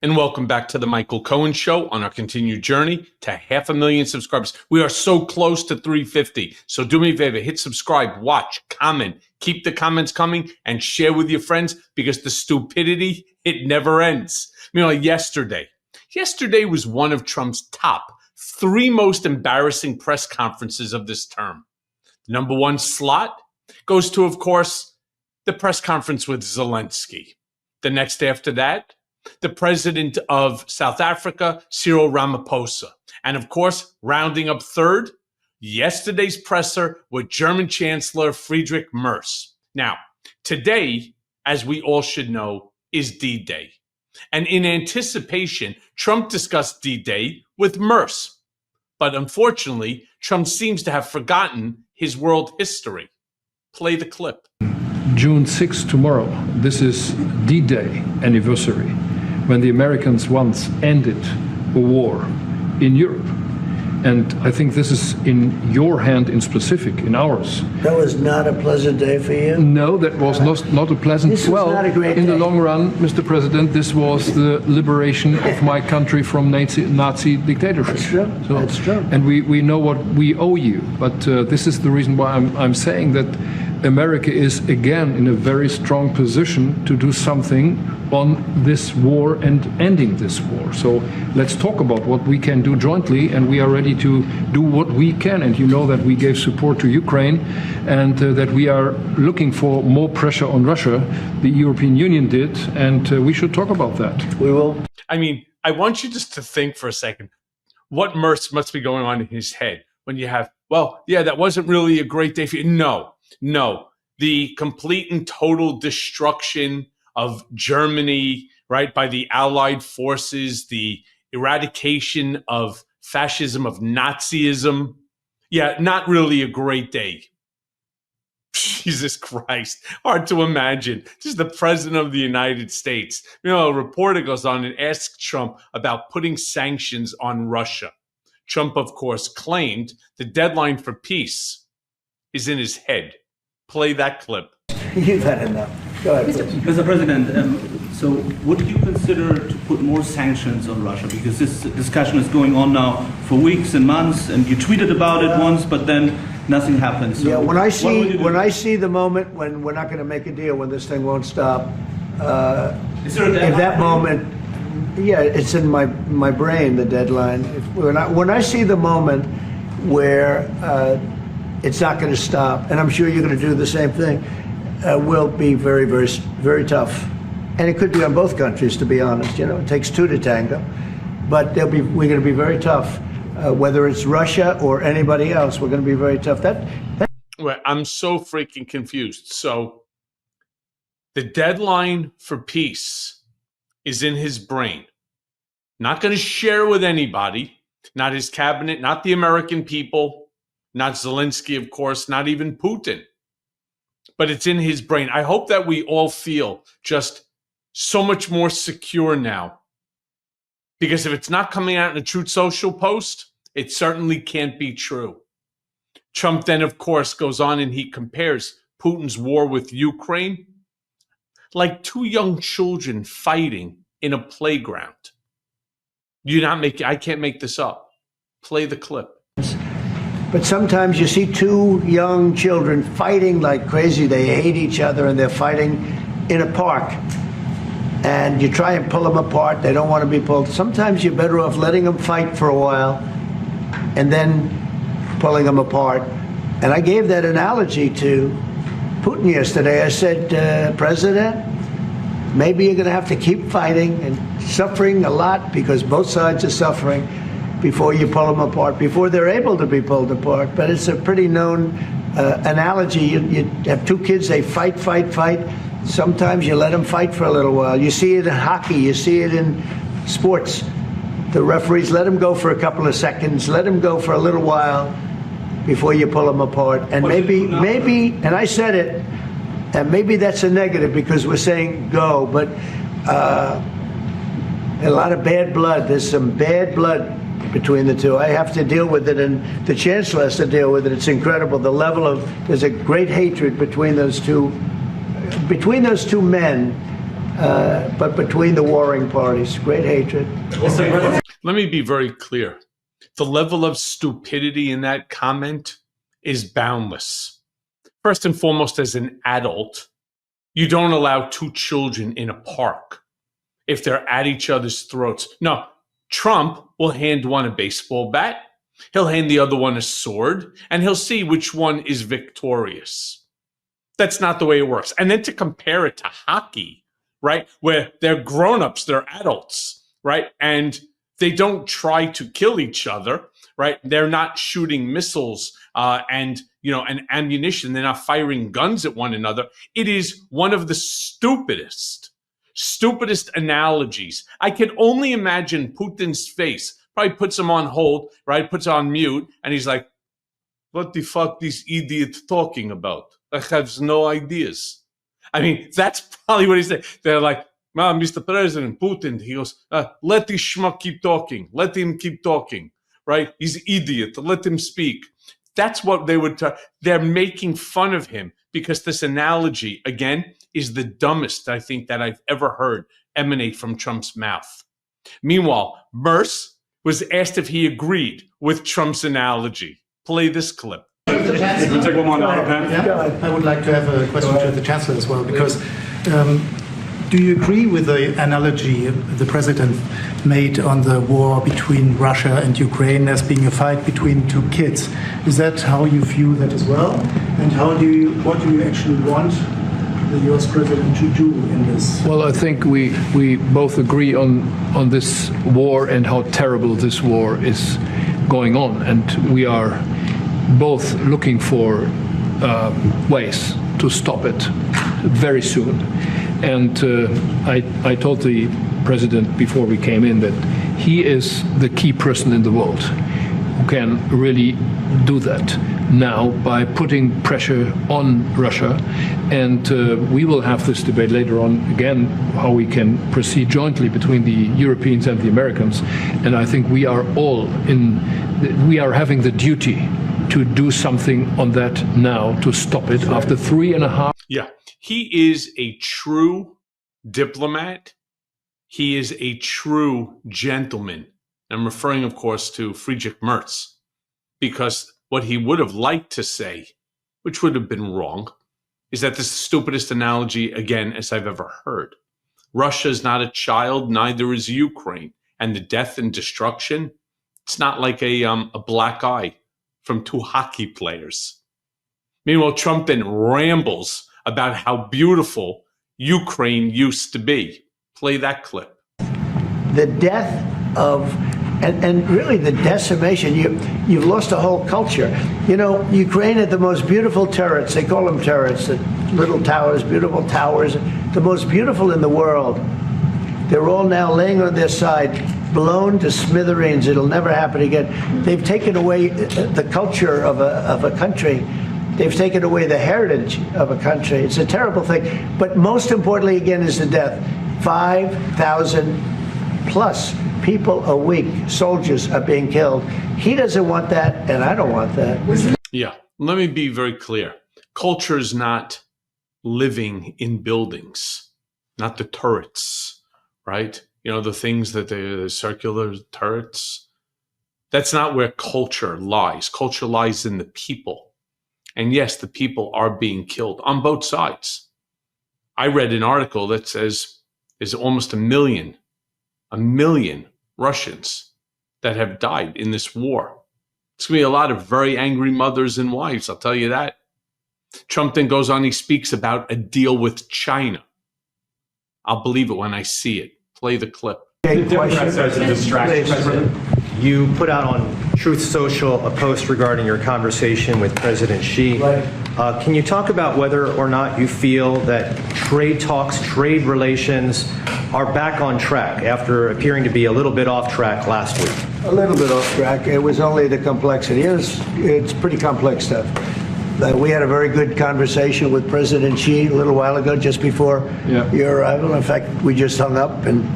And welcome back to the Michael Cohen Show on our continued journey to 500,000 subscribers. We are so close to 350. So do me a favor, hit subscribe, watch, comment, keep the comments coming, and share with your friends because the stupidity, it never ends. You know, yesterday was one of Trump's top 3 most embarrassing press conferences of this term. The number 1 slot goes to, of course, the press conference with Zelensky. The next after that, the president of South Africa, Cyril Ramaphosa. And of course, rounding up third, yesterday's presser with German Chancellor Friedrich Merz. Now, today, as we all should know, is D-Day. And in anticipation, Trump discussed D-Day with Merz. But unfortunately, Trump seems to have forgotten his world history. Play the clip. June 6th, tomorrow, this is D-Day anniversary, when the Americans once ended a war in Europe. And I think this is in your hand in specific, in ours. That was not a pleasant day for you? No, that was not a pleasant... This was not a great day. In the long run, Mr. President, this was the liberation of my country from Nazi dictatorship. That's true. So, that's true. And we know what we owe you. But this is the reason why I'm saying that America is again in a very strong position to do something on this war and ending this war. So let's talk about what we can do jointly, and we are ready to do what we can. And you know that we gave support to Ukraine, and that we are looking for more pressure on Russia. The European Union did, and we should talk about that. We will. I mean, I want you just to think for a second what Merz must be going on in his head when you have, well, yeah, that wasn't really a great day for you. No, the complete and total destruction of Germany, right, by the Allied forces, the eradication of fascism, of Nazism. Yeah, not really a great day. Jesus Christ, hard to imagine. This is the president of the United States. You know, a reporter goes on and asks Trump about putting sanctions on Russia. Trump, of course, claimed the deadline for peace is in his head. Play that clip. You've had enough. Go ahead, please. Mr. President, so would you consider to put more sanctions on Russia? Because this discussion is going on now for weeks and months, and you tweeted about it once, but then nothing happens. So Yeah, when I see the moment when we're not going to make a deal, when this thing won't stop, Is there a deadline? if that moment, yeah, it's in my brain, the deadline. When I see the moment where it's not going to stop, and I'm sure you're going to do the same thing, will be very, very, very tough. And it could be on both countries, to be honest. You know, it takes 2 to tango. But we're going to be very tough. Whether it's Russia or anybody else, we're going to be very tough. Well, I'm so freaking confused. So the deadline for peace is in his brain. Not going to share with anybody, not his cabinet, not the American people, not Zelensky, of course, not even Putin. But it's in his brain. I hope that we all feel just so much more secure now. Because if it's not coming out in a Truth Social post, it certainly can't be true. Trump then, of course, goes on and he compares Putin's war with Ukraine like 2 young children fighting in a playground. I can't make this up. Play the clip. But sometimes you see 2 young children fighting like crazy. They hate each other, and they're fighting in a park. And you try and pull them apart. They don't want to be pulled. Sometimes you're better off letting them fight for a while and then pulling them apart. And I gave that analogy to Putin yesterday. I said, President, maybe you're going to have to keep fighting and suffering a lot, because both sides are suffering, before you pull them apart, before they're able to be pulled apart. But it's a pretty known analogy. You have 2 kids, they fight. Sometimes you let them fight for a little while. You see it in hockey, you see it in sports. The referees let them go for a couple of seconds, let them go for a little while before you pull them apart. And maybe, and I said it, and maybe that's a negative because we're saying go, but a lot of bad blood. There's some bad blood between the 2. I have to deal with it, and the Chancellor has to deal with it. It's incredible. The level of, there's a great hatred between those two men but between the warring parties. Great hatred. Let me be very clear. The level of stupidity in that comment is boundless. First and foremost, as an adult, you don't allow two children in a park if they're at each other's throats. No, Trump will hand one a baseball bat, he'll hand the other one a sword, and he'll see which one is victorious. That's not the way it works. And then to compare it to hockey, right, where they're grown-ups, they're adults, right, and they don't try to kill each other, right? They're not shooting missiles and ammunition. They're not firing guns at one another. It is one of the stupidest analogies. I can only imagine Putin's face. Probably puts him on hold, right? Puts on mute, and he's like, "What the fuck this idiot talking about? I have no ideas." I mean, that's probably what he said. They're like, "Well, Mr. President, Putin," he goes, "Let this schmuck keep talking. Let him keep talking, right? He's an idiot. Let him speak." That's what they would they're making fun of him because this analogy, again, is the dumbest, I think, that I've ever heard emanate from Trump's mouth. Meanwhile, Merz was asked if he agreed with Trump's analogy. Play this clip. We'll take one more now, okay? Yeah, I would like to have a question to the Chancellor as well, because do you agree with the analogy the President made on the war between Russia and Ukraine as being a fight between two kids? Is that how you view that as well? And what do you actually want the US President to do in this? Well, I think we both agree on this war and how terrible this war is going on. And we are both looking for ways to stop it very soon. And I told the President before we came in that he is the key person in the world who can really do that now by putting pressure on Russia. And we will have this debate later on again, how we can proceed jointly between the Europeans and the Americans. And I think we are we are having the duty to do something on that now to stop it after 3.5. Yeah, he is a true diplomat. He is a true gentleman. I'm referring, of course, to Friedrich Merz, because what he would have liked to say, which would have been wrong, is that this is the stupidest analogy, again, as I've ever heard. Russia is not a child, neither is Ukraine. And the death and destruction, it's not like a black eye from two hockey players. Meanwhile, Trump then rambles about how beautiful Ukraine used to be. Play that clip. The death of, and really the decimation, you've lost a whole culture. You know, Ukraine had the most beautiful turrets. They call them turrets, the little towers, beautiful towers, the most beautiful in the world. They're all now laying on their side, blown to smithereens. It'll never happen again. They've taken away the culture of a country. They've taken away the heritage of a country. It's a terrible thing. But most importantly, again, is the death. 5,000 plus people a week, soldiers are being killed. He doesn't want that, and I don't want that. Yeah, let me be very clear. Culture is not living in buildings, not the turrets, right? You know, the things that the circular turrets. That's not where culture lies. Culture lies in the people. And yes, the people are being killed on both sides. I read an article that says there's almost a million Russians that have died in this war. It's going to be a lot of very angry mothers and wives, I'll tell you that. Trump then goes on, he speaks about a deal with China. I'll believe it when I see it. Play the clip. Democrats as a distraction. You put out on Truth Social a post regarding your conversation with President Xi. Right. Can you talk about whether or not you feel that trade talks, trade relations are back on track after appearing to be a little bit off track last week? A little bit off track. It was only the complexity. It's pretty complex stuff. We had a very good conversation with President Xi a little while ago, just before your arrival. In fact, we just hung up and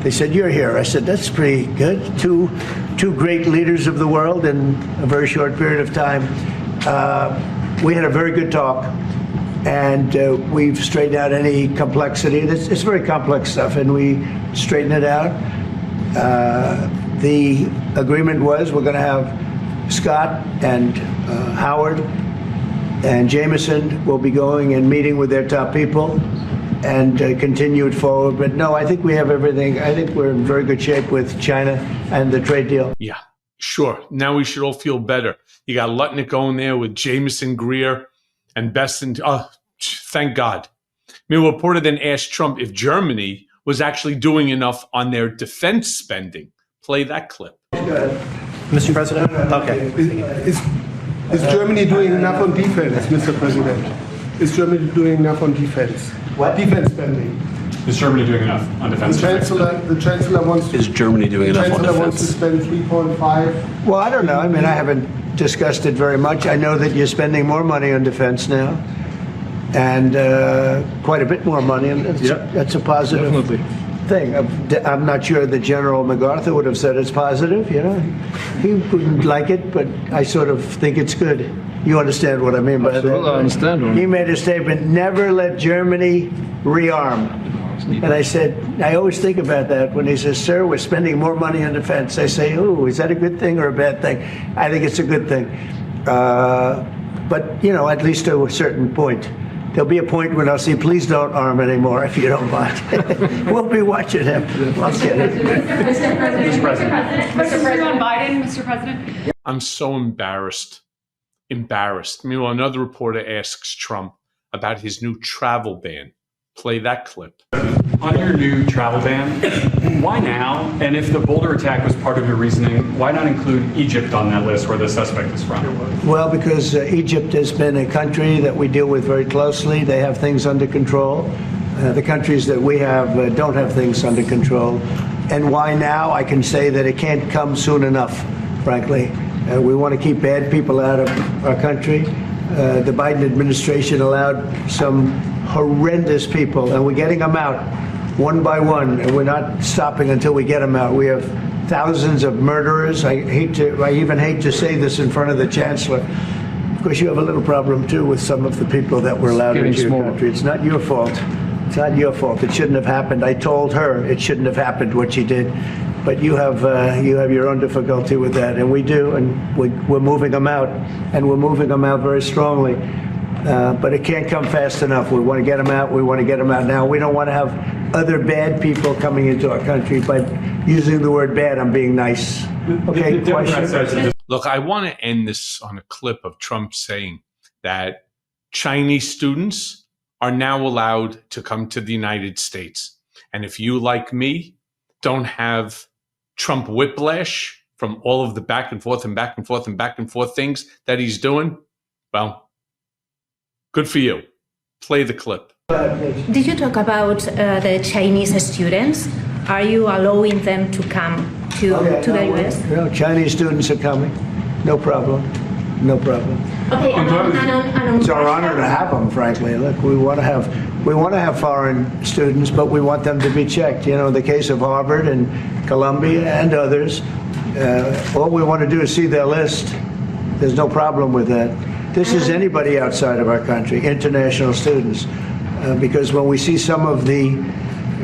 they said, "You're here." I said, "That's pretty good." Two great leaders of the world in a very short period of time. We had a very good talk. And we've straightened out any complexity. It's very complex stuff, and we straighten it out. The agreement was we're going to have Scott and Howard and Jameson will be going and meeting with their top people and continue it forward. But no, I think we have everything. I think we're in very good shape with China and the trade deal. Yeah, sure. Now we should all feel better. You got Lutnick going there with Jameson, Greer, and Besson. Oh, thank God. I mean, a reporter then asked Trump if Germany was actually doing enough on their defense spending. Play that clip. Mr. President? Okay. Is Germany doing enough on defense, Mr. President? Is Germany doing enough on defense? What? Defense spending. Is Germany doing enough on defense? The Chancellor wants to. Is Germany doing enough on Chancellor wants to defense? spend 3.5. Well, I don't know. I mean, I haven't discussed it very much. I know that you're spending more money on defense now, and quite a bit more money, and that's a positive thing. I'm not sure that General MacArthur would have said it's positive. You know, he wouldn't like it, but I sort of think it's good. You understand what I mean by that? I understand. He made a statement: "Never let Germany rearm." And I said, I always think about that when he says, "Sir, we're spending more money on defense." I say, "Oh, is that a good thing or a bad thing?" I think it's a good thing, but you know, at least to a certain point. There'll be a point when I'll say, "Please don't arm anymore, if you don't mind." We'll be watching him. Mr. President. Mr. President. I'm so embarrassed. Meanwhile, another reporter asks Trump about his new travel ban. Play that clip. On your new travel ban, why now? And if the Boulder attack was part of your reasoning, why not include Egypt on that list where the suspect is from? Well, because Egypt has been a country that we deal with very closely. They have things under control. The countries that we have don't have things under control. And why now? I can say that it can't come soon enough, frankly. We want to keep bad people out of our country. The Biden administration allowed some horrendous people, and we're getting them out one by one, and we're not stopping until we get them out. We have thousands of murderers. I even hate to say this in front of the Chancellor. Of course, you have a little problem, too, with some of the people that were allowed into your country. It's not your fault. It's not your fault. It shouldn't have happened. I told her it shouldn't have happened, what she did. But you have your own difficulty with that, and we do, and we're moving them out, and we're moving them out very strongly. But it can't come fast enough. We want to get them out. We want to get them out now. We don't want to have other bad people coming into our country. But using the word bad, I'm being nice. Okay, question? Look, I want to end this on a clip of Trump saying that Chinese students are now allowed to come to the United States. And if you, like me, don't have Trump whiplash from all of the back and forth and back and forth and back and forth things that he's doing, well, good for you. Play the clip. Did you talk about the Chinese students? Are you allowing them to come to the U.S.? No, Chinese students are coming. No problem. No problem. Okay, It's our honor to have them, frankly. Look, we want to have foreign students, but we want them to be checked. You know, in the case of Harvard and Columbia and others, all we want to do is see their list. There's no problem with that. This is anybody outside of our country, international students, because when we see some of the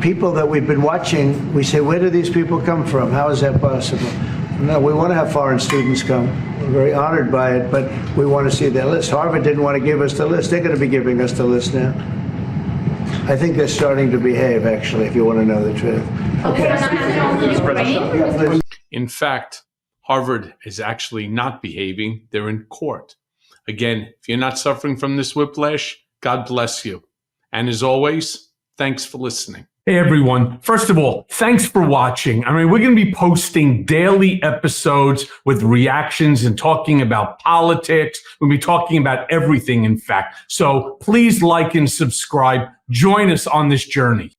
people that we've been watching, we say, where do these people come from? How is that possible? No, we want to have foreign students come. We're very honored by it, but we want to see their list. Harvard didn't want to give us the list. They're going to be giving us the list now. I think they're starting to behave, actually, if you want to know the truth. Okay. In fact, Harvard is actually not behaving. They're in court. Again, if you're not suffering from this whiplash, God bless you. And as always, thanks for listening. Hey, everyone. First of all, thanks for watching. I mean, we're going to be posting daily episodes with reactions and talking about politics. We'll be talking about everything, in fact. So please like and subscribe. Join us on this journey.